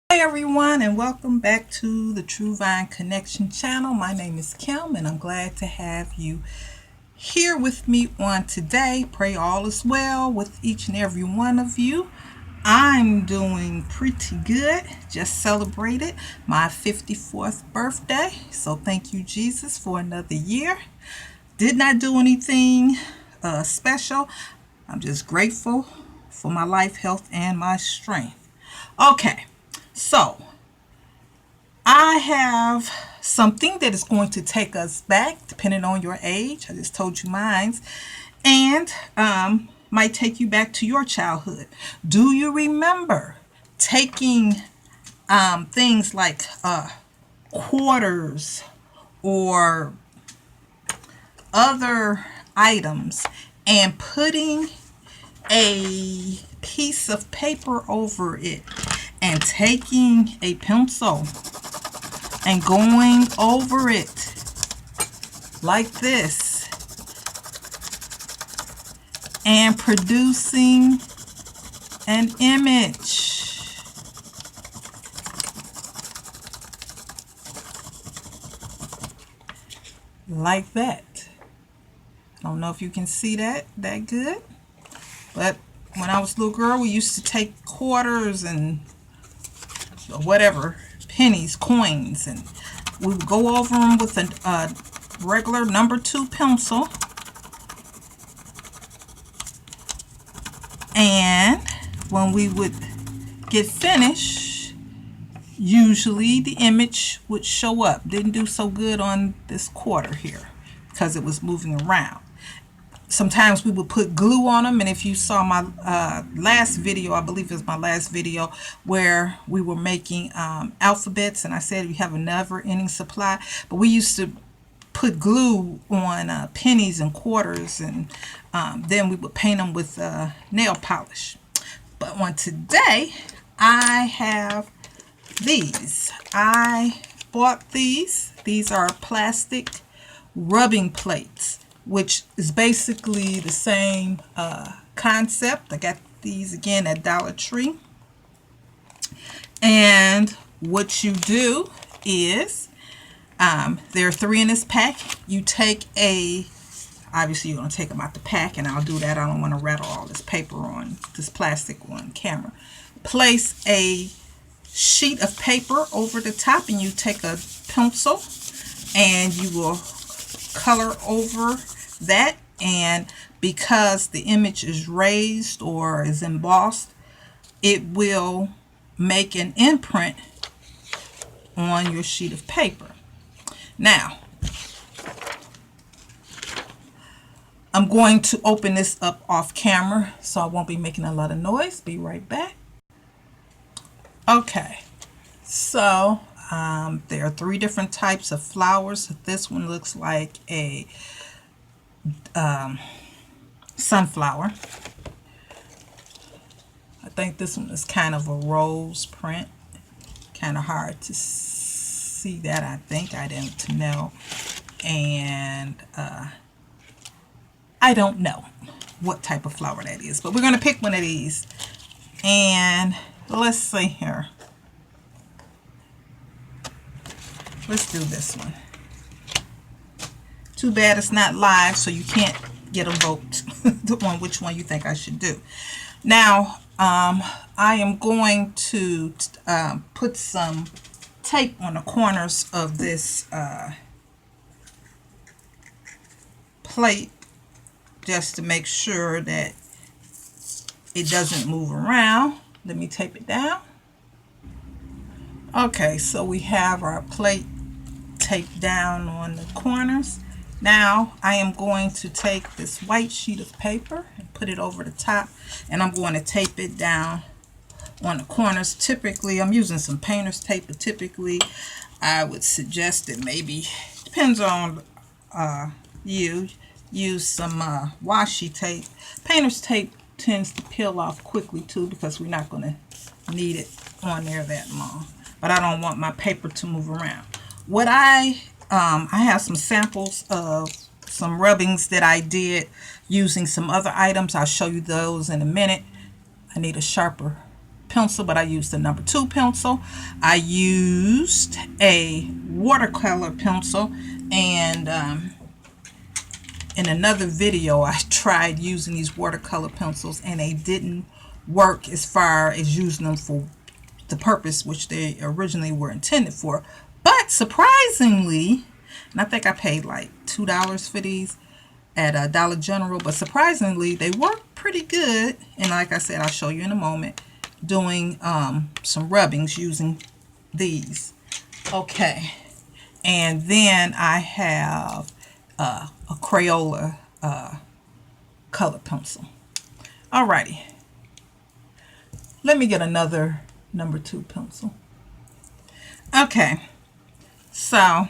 Hey everyone, and welcome back to the True Vine Connection channel. My name is Kim, and I'm glad to have you here with me on today. Pray all is well with each and every one of you. I'm doing pretty good. Just celebrated my 54th birthday, so thank you, Jesus, for another year. Did not do anything special. I'm just grateful for my life, health, and my strength. Okay, so I have something that is going to take us back, depending on your age. I just told you mine's, and might take you back to your childhood. Do you remember taking things like quarters or other items and putting a piece of paper over it and taking a pencil and going over it like this and producing an image like that? I don't know if you can see that good, but when I was a little girl, we used to take quarters and whatever, pennies, coins, and we would go over them with a regular number 2 pencil, and when we would get finished, usually the image would show up. Didn't do so good on this quarter here because it was moving around. Sometimes we would put glue on them, and if you saw my last video, I believe it was my last video, where we were making alphabets, and I said we have a never-ending supply, but we used to put glue on pennies and quarters, and then we would paint them with nail polish. But on today, I have these. I bought these. These are plastic rubbing plates, which is basically the same concept. I got these again at Dollar Tree. And what you do is, there are 3 in this pack. You take obviously you're going to take them out the pack, and I'll do that. I don't want to rattle all this paper on, this plastic on camera. Place a sheet of paper over the top, and you take a pencil and you will color over that, and because the image is raised or is embossed, it will make an imprint on your sheet of paper. Now, I'm going to open this up off camera, so I won't be making a lot of noise. Be right back. Okay, so there are 3 different types of flowers. This one looks like a sunflower. I think this one is kind of a rose print. Kind of hard to see that, I think. I didn't know. And I don't know what type of flower that is, but we're going to pick one of these. And let's see here. Let's do this one. Too bad it's not live, so you can't get a vote on which one you think I should do. Now, I am going to put some tape on the corners of this plate, just to make sure that it doesn't move around. Let me tape it down. Okay, so we have our plate taped down on the corners. Now I am going to take this white sheet of paper and put it over the top, and I'm going to tape it down on the corners. Typically, I'm using some painter's tape, but typically I would suggest that maybe, depends on you, use some washi tape. Painter's tape tends to peel off quickly too, because we're not going to need it on there that long. But I don't want my paper to move around. What I have some samples of some rubbings that I did using some other items. I'll show you those in a minute. I need a sharper pencil, but I used the number 2 pencil. I used a watercolor pencil, and in another video I tried using these watercolor pencils and they didn't work as far as using them for the purpose which they originally were intended for. But surprisingly, and I think I paid like $2 for these at Dollar General, but surprisingly they work pretty good. And like I said, I'll show you in a moment doing some rubbings using these. Okay, and then I have a Crayola color pencil. Alrighty, let me get another number 2 pencil. Okay, so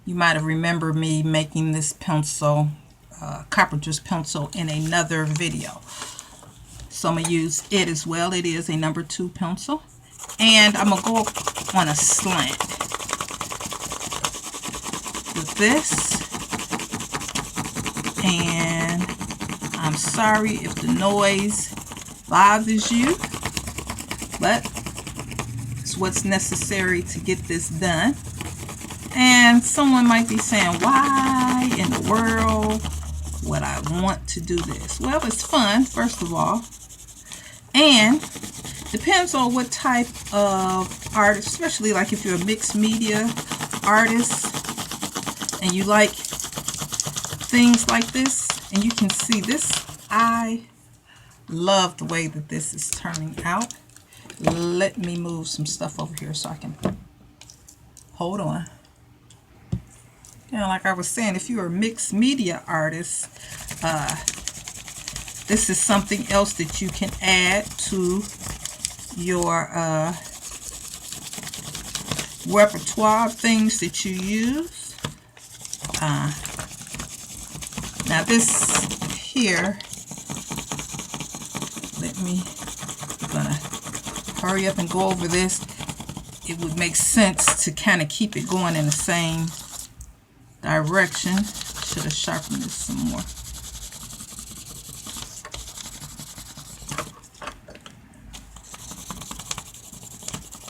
you might have remembered me making this pencil, carpenter's pencil, in another video. So I'm going to use it as well. It is a number 2 pencil. And I'm going to go on a slant with this. And I'm sorry if the noise bothers you, but it's what's necessary to get this done. And someone might be saying, why in the world would I want to do this? Well, it's fun, first of all, and depends on what type of artist, especially like if you're a mixed media artist and you like things like this. And you can see this, I love the way that this is turning out. Let me move some stuff over here so I can hold on. You know, like I was saying, if you're a mixed media artist, this is something else that you can add to your repertoire of things that you use. Now this here, I'm gonna hurry up and go over this. It would make sense to kind of keep it going in the same direction. Should have sharpened this some more.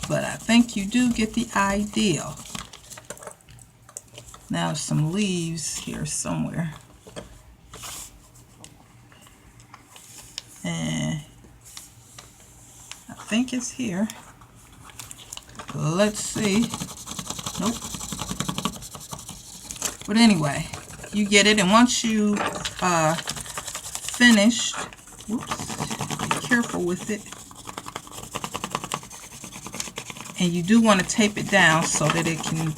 But I think you do get the idea. Now there's some leaves here somewhere. And I think it's here. Let's see. Nope. But anyway, you get it. And once you finished, whoops, be careful with it. And you do want to tape it down so that it can,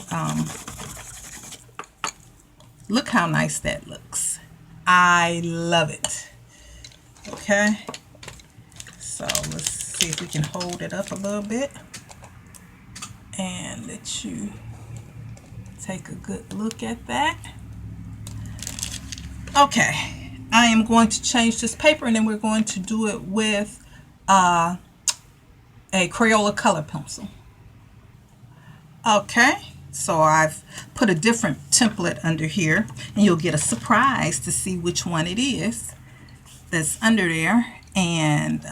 look how nice that looks. I love it. Okay, so let's see if we can hold it up a little bit and let you take a good look at that. Okay, I am going to change this paper and then we're going to do it with a Crayola color pencil. Okay, so I've put a different template under here and you'll get a surprise to see which one it is that's under there. And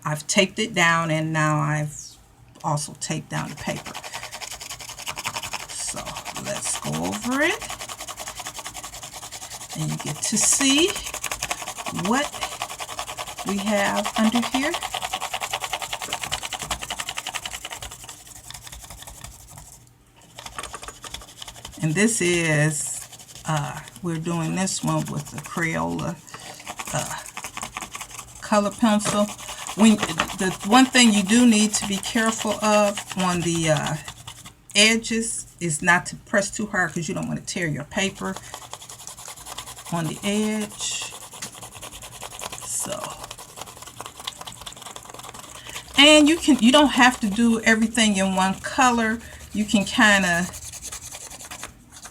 I've taped it down, and now I've also taped down the paper. So let's go over it and you get to see what we have under here. And this is, we're doing this one with the Crayola color pencil. The one thing you do need to be careful of on the edges is not to press too hard, because you don't want to tear your paper on the edge. So, and you don't have to do everything in one color. You can kind of,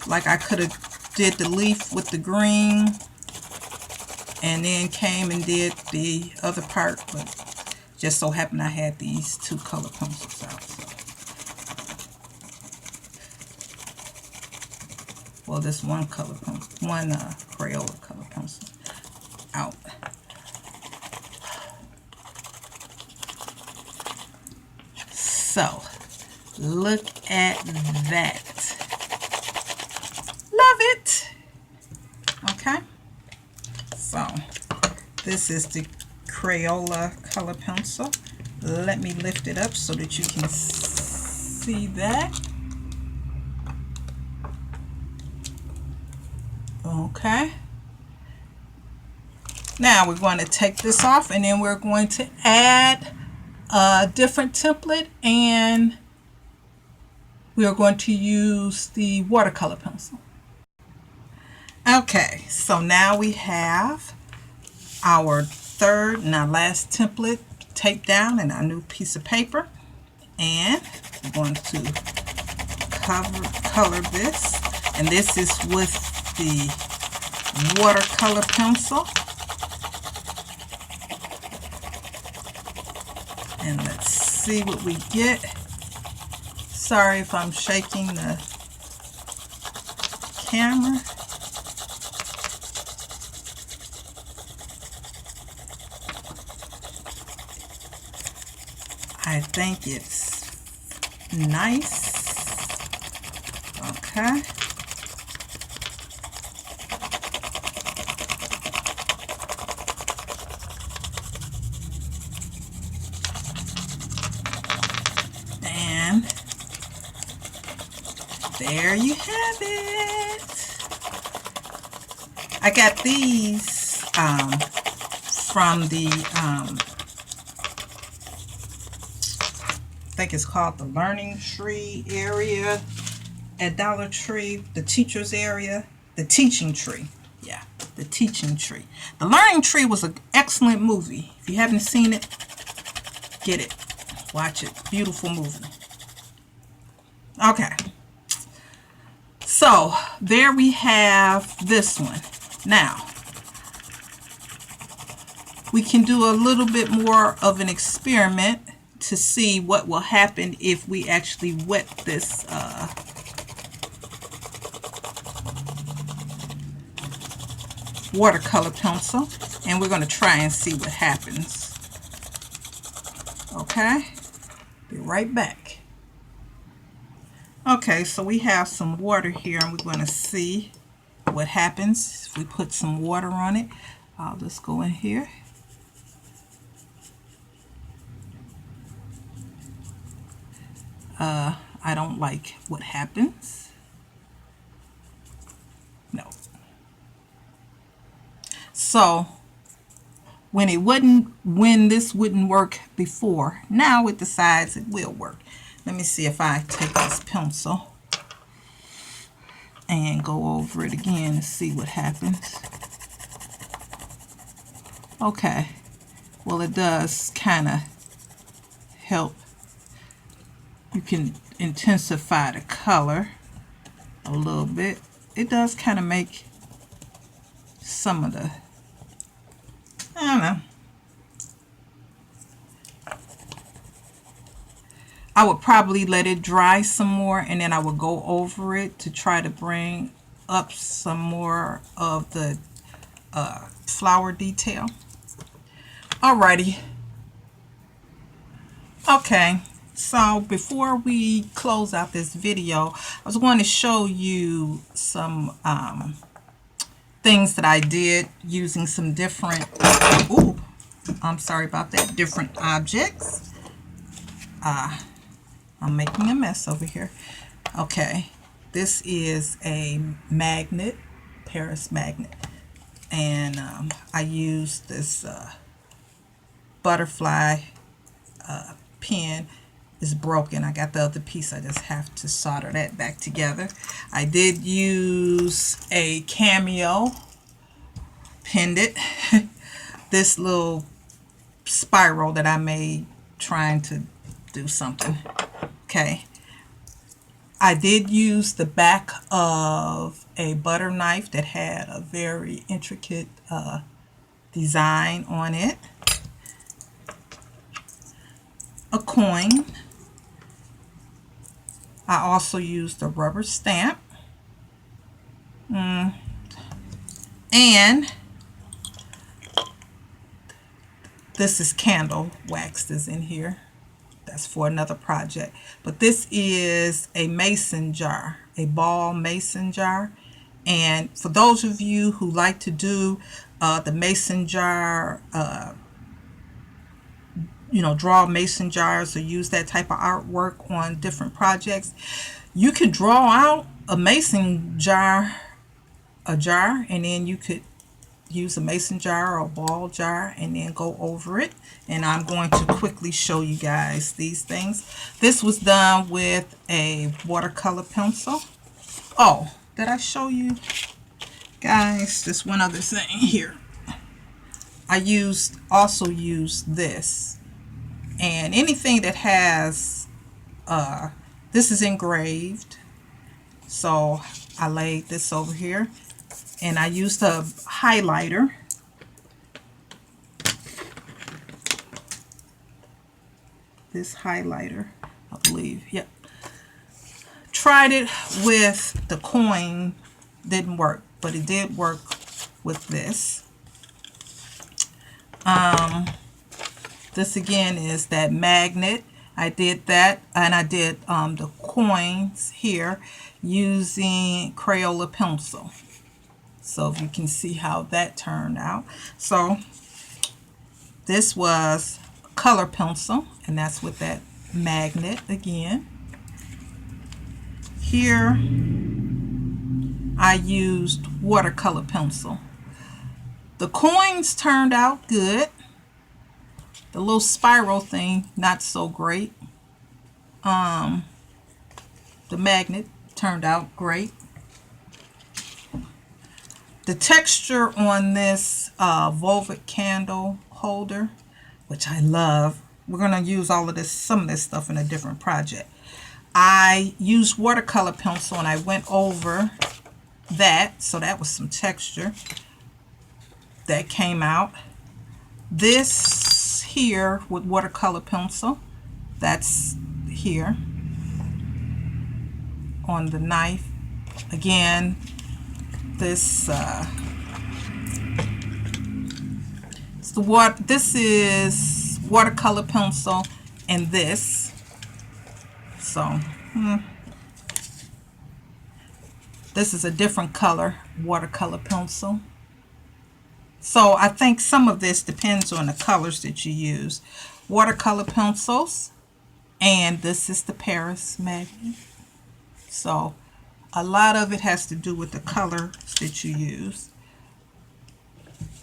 like I could have did the leaf with the green and then came and did the other part, but just so happened I had these 2 color pencils out. So. Well, this one color pencil, one Crayola color pencil out. So look at that. Love it. Okay. So this is the Crayola color pencil. Let me lift it up so that you can see that. Okay. Now we're going to take this off, and then we're going to add a different template, and we are going to use the watercolor pencil. Okay, so now we have our third and our last template taped down in our new piece of paper, and we're going to color this, and this is with the watercolor pencil. And let's see what we get. Sorry if I'm shaking the camera. I think it's nice. Okay. And there you have it. I got these from the I think it's called the Learning Tree area at Dollar Tree, the teacher's area, the Teaching Tree. Yeah, the Teaching Tree. The Learning Tree was an excellent movie. If you haven't seen it, get it. Watch it. Beautiful movie. Okay. So there we have this one. Now, we can do a little bit more of an experiment to see what will happen if we actually wet this watercolor pencil, and we're going to try and see what happens. Okay, be right back. Okay, so we have some water here, and we're going to see what happens if we put some water on it. I'll just go in here. I don't like what happens. No. So when this wouldn't work before, now it decides it will work. Let me see if I take this pencil and go over it again and see what happens. Okay. Well, it does kind of help. You can intensify the color a little bit. It does kind of make some of the, I don't know. I would probably let it dry some more, and then I would go over it to try to bring up some more of the flower detail. Alrighty. Okay. So before we close out this video, I was going to show you some things that I did using some different, I'm sorry about that, different objects. I'm making a mess over here. Okay, this is a magnet, Paris magnet, and I used this butterfly pen. Is broken. I got the other piece. I just have to solder that back together. I did use a cameo pendant. This little spiral that I made trying to do something. Okay. I did use the back of a butter knife that had a very intricate design on it. A coin. I also used a rubber stamp. And this is candle wax that's in here. class for another project. But this is a mason jar, a ball mason jar. And for those of you who like to do the mason jar, draw mason jars or use that type of artwork on different projects, you could draw out a mason jar, and then you could use a mason jar or a ball jar and then go over it. And I'm going to quickly show you guys these things. This was done with a watercolor pencil. Oh, did I show you guys this one other thing here? I also used this, and anything that has this is engraved, so I laid this over here, and I used a highlighter. This highlighter, I believe. Yep. Tried it with the coin, didn't work, but it did work with this. This again is that magnet. I did that, and I did the coins here using Crayola pencil. So if you can see how that turned out. So this was color pencil, and that's with that magnet again. Here I used watercolor pencil. The coins turned out good. The little spiral thing, not so great. The magnet turned out great. The texture on this velvet candle holder, which I love. We're going to use some of this stuff in a different project. I used watercolor pencil and I went over that, so that was some texture that came out. This here with watercolor pencil, that's here on the knife. Again, this this is watercolor pencil, and this. So this is a different color watercolor pencil. So I think some of this depends on the colors that you use. Watercolor pencils, and this is the Paris magnet. So a lot of it has to do with the colors that you use.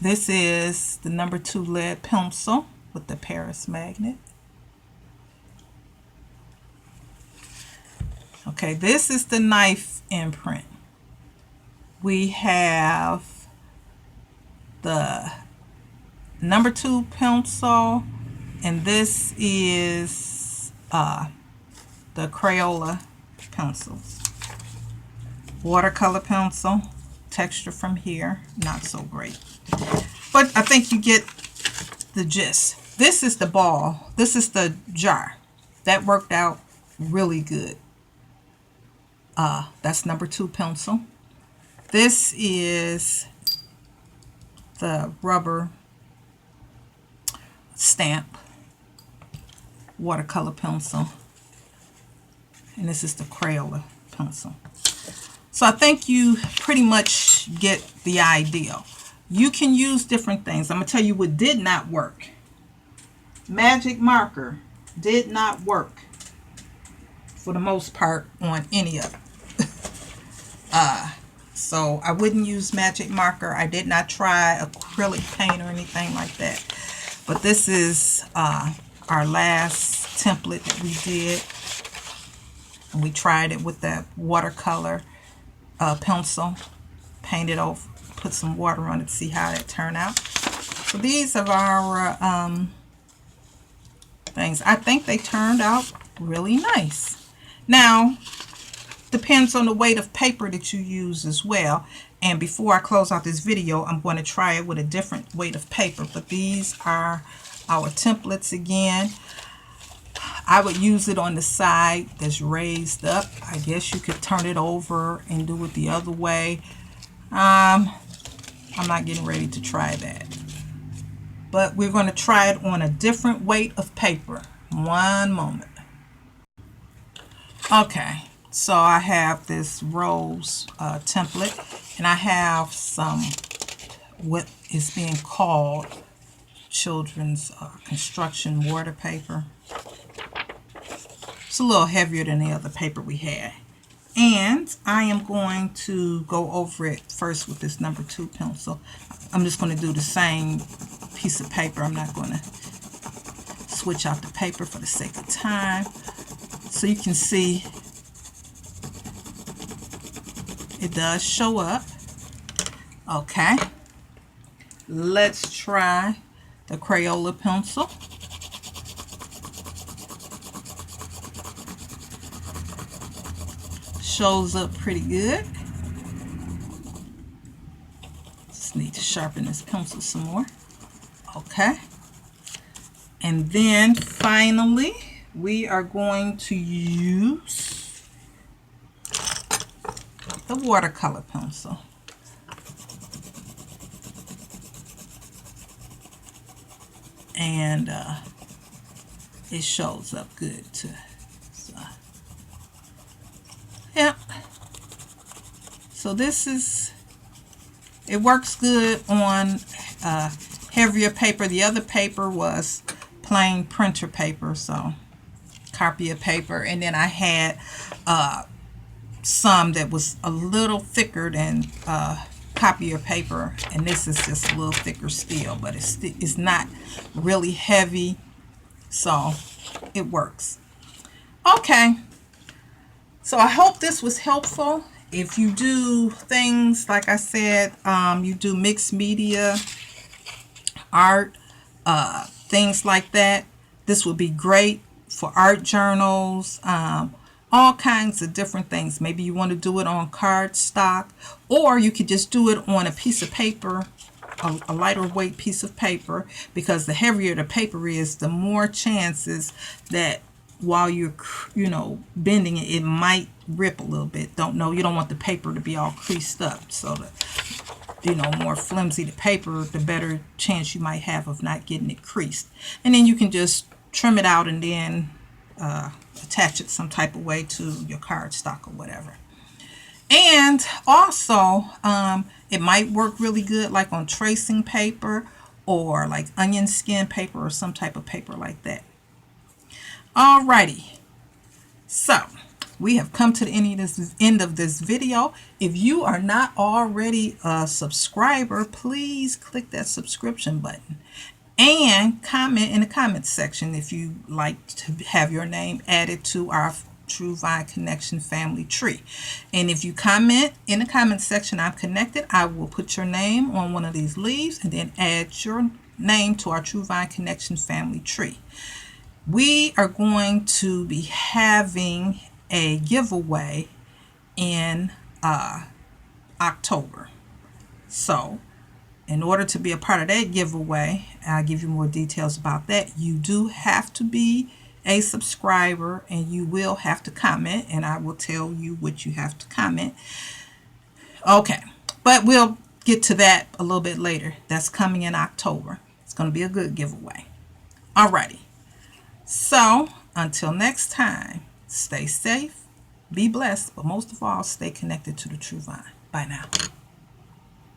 This is the number 2 lead pencil with the Paris magnet. Okay, this is the knife imprint. We have the number 2 pencil, and this is the Crayola pencils. Watercolor pencil, texture from here, not so great. But I think you get the gist. This is the ball. This is the jar. That worked out really good. That's number 2 pencil. This is the rubber stamp watercolor pencil, and this is the Crayola pencil. So I think you pretty much get the idea. You can use different things. I'm going to tell you what did not work. Magic marker did not work for the most part on any of it. So I wouldn't use magic marker. I did not try acrylic paint or anything like that. But this is our last template that we did. And we tried it with that watercolor pencil. Painted over, put some water on it to see how that turned out. So these are our things. I think they turned out really nice. Now, depends on the weight of paper that you use as well. And before I close out this video, I'm going to try it with a different weight of paper. But these are our templates again. I would use it on the side that's raised up. I guess you could turn it over and do it the other way. I'm not getting ready to try that. But we're going to try it on a different weight of paper. One moment. Okay, so I have this rose template, and I have some what is being called children's construction water paper. It's a little heavier than the other paper we had. And I am going to go over it first with this number 2 pencil. I'm just going to do the same piece of paper. I'm not going to switch out the paper for the sake of time. So you can see it does show up. Okay. Let's try the Crayola pencil. Shows up pretty good. Just need to sharpen this pencil some more. Okay. And then finally, we are going to use the watercolor pencil. And it shows up good too. So, yep. So this is, it works good on heavier paper. The other paper was plain printer paper, so copier paper. And then I had some that was a little thicker than copier paper, and this is just a little thicker still, but it's not really heavy, so it works. Okay, so I hope this was helpful. If you do things like I said, you do mixed media art, things like that, this would be great for art journals, all kinds of different things. Maybe you want to do it on cardstock, or you could just do it on a piece of paper, a lighter weight piece of paper, because the heavier the paper is, the more chances that while you're, bending it, it might rip a little bit. Don't know. You don't want the paper to be all creased up. So the, more flimsy the paper, the better chance you might have of not getting it creased. And then you can just trim it out and then attach it some type of way to your cardstock or whatever. And also, it might work really good like on tracing paper or like onion skin paper or some type of paper like that. Alrighty, so we have come to the end of this video. If you are not already a subscriber, please click that subscription button and comment in the comments section if you like to have your name added to our True Vine Connection family tree. And if you comment in the comments section, I'm connected, I will put your name on one of these leaves and then add your name to our True Vine Connection family tree. We are going to be having a giveaway in October. So in order to be a part of that giveaway, I'll give you more details about that. You do have to be a subscriber, and you will have to comment, and I will tell you what you have to comment. Okay, but we'll get to that a little bit later. That's coming in October. It's going to be a good giveaway. Alrighty. So until next time, stay safe, be blessed, but most of all, stay connected to the True Vine. Bye now.